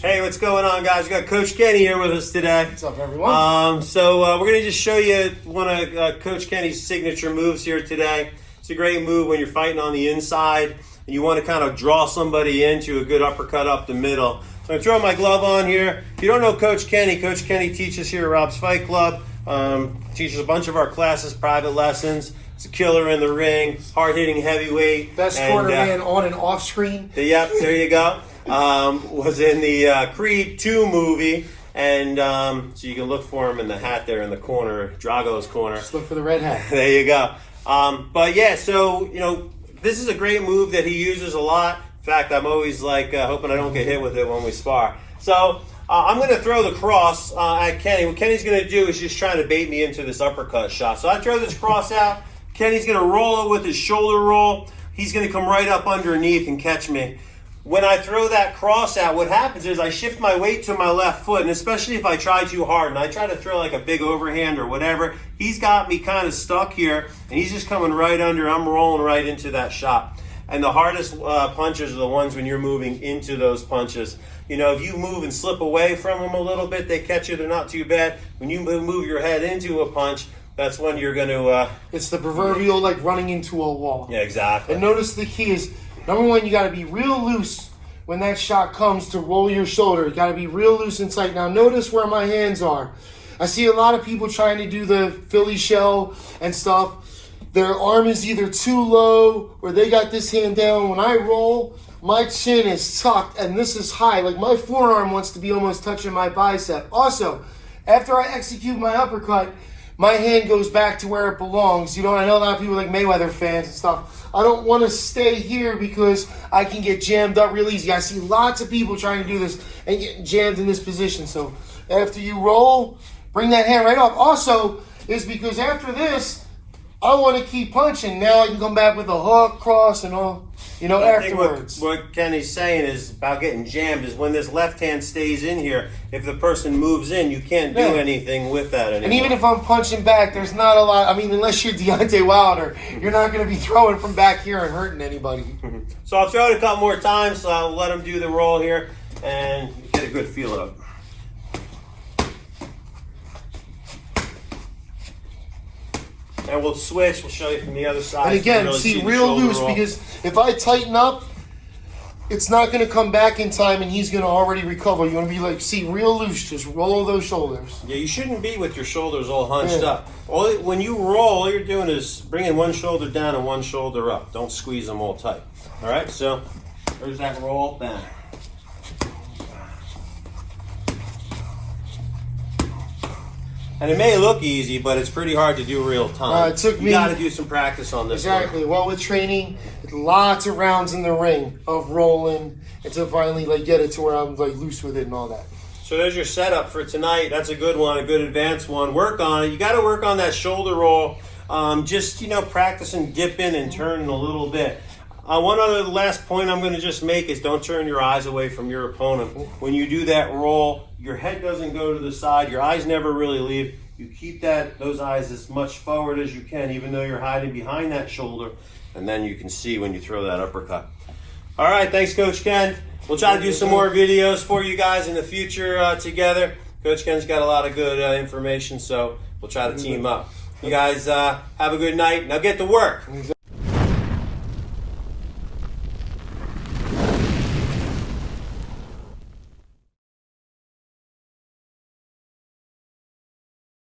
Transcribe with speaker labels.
Speaker 1: Hey, what's going on, guys? We got Coach Kenny here with us today.
Speaker 2: What's up, everyone?
Speaker 1: We're going to just show you one of Coach Kenny's signature moves here today. It's a great move when you're fighting on the inside and you want to kind of draw somebody into a good uppercut up the middle. So I'm throwing my glove on here. If you don't know Coach Kenny teaches here at Rob's Fight Club. Teaches a bunch of our classes, private lessons. It's a killer in the ring, hard-hitting heavyweight.
Speaker 2: Best cornerman on and off screen.
Speaker 1: Yep, there you go. Was in the Creed 2 movie. And so you can look for him in the hat there in the corner, Drago's corner.
Speaker 2: Just look for the red hat.
Speaker 1: There you go. But yeah, so, this is a great move that he uses a lot. In fact, I'm always hoping I don't get hit with it when we spar. So I'm going to throw the cross at Kenny. What Kenny's going to do is just trying to bait me into this uppercut shot. So I throw this cross out. Kenny's going to roll it with his shoulder roll. He's going to come right up underneath and catch me. When I throw that cross out, what happens is I shift my weight to my left foot, and especially if I try too hard and I try to throw like a big overhand or whatever, he's got me kind of stuck here, and he's just coming right under. I'm rolling right into that shot. And the hardest punches are the ones when you're moving into those punches. If you move and slip away from them a little bit, they catch you, they're not too bad. When you move your head into a punch, that's when you're going to...
Speaker 2: it's the proverbial running into a wall.
Speaker 1: Yeah, exactly.
Speaker 2: And notice the key is, number one, you got to be real loose when that shot comes to roll your shoulder. You got to be real loose and tight. Now notice where my hands are. I see a lot of people trying to do the Philly shell and stuff. Their arm is either too low or they got this hand down. When I roll, my chin is tucked and this is high. Like my forearm wants to be almost touching my bicep. Also, after I execute my uppercut, my hand goes back to where it belongs. I know a lot of people like Mayweather fans and stuff. I don't want to stay here because I can get jammed up real easy. I see lots of people trying to do this and getting jammed in this position. So after you roll, bring that hand right off. Also, is because after this, I want to keep punching. Now I can come back with a hook, cross, and all, afterwards.
Speaker 1: What Kenny's saying is about getting jammed is when this left hand stays in here, if the person moves in, you can't do anything with that anymore.
Speaker 2: And even if I'm punching back, there's not a lot. Unless you're Deontay Wilder, you're not going to be throwing from back here and hurting anybody.
Speaker 1: So I'll throw it a couple more times. So I'll let him do the roll here and get a good feel of it. And we'll switch. We'll show you from the other side.
Speaker 2: And again,
Speaker 1: so
Speaker 2: see real loose roll. Because if I tighten up, it's not going to come back in time and he's going to already recover. You want to be see real loose. Just roll those shoulders.
Speaker 1: Yeah, you shouldn't be with your shoulders all hunched up. When you roll, all you're doing is bringing one shoulder down and one shoulder up. Don't squeeze them all tight. All right, so there's that roll. Bang. And it may look easy, but it's pretty hard to do real time.
Speaker 2: It took me...
Speaker 1: You got to do some practice on this.
Speaker 2: Exactly. One. Well, with training, lots of rounds in the ring of rolling until finally get it to where I'm loose with it and all that.
Speaker 1: So there's your setup for tonight. That's a good one, a good advanced one. Work on it. You got to work on that shoulder roll. Just practicing dipping and turning a little bit. One other last point I'm going to just make is don't turn your eyes away from your opponent. When you do that roll, your head doesn't go to the side. Your eyes never really leave. You keep those eyes as much forward as you can, even though you're hiding behind that shoulder. And then you can see when you throw that uppercut. All right, thanks, Coach Ken. We'll try to do some more videos for you guys in the future together. Coach Ken's got a lot of good information, so we'll try to team up. You guys have a good night. Now get to work.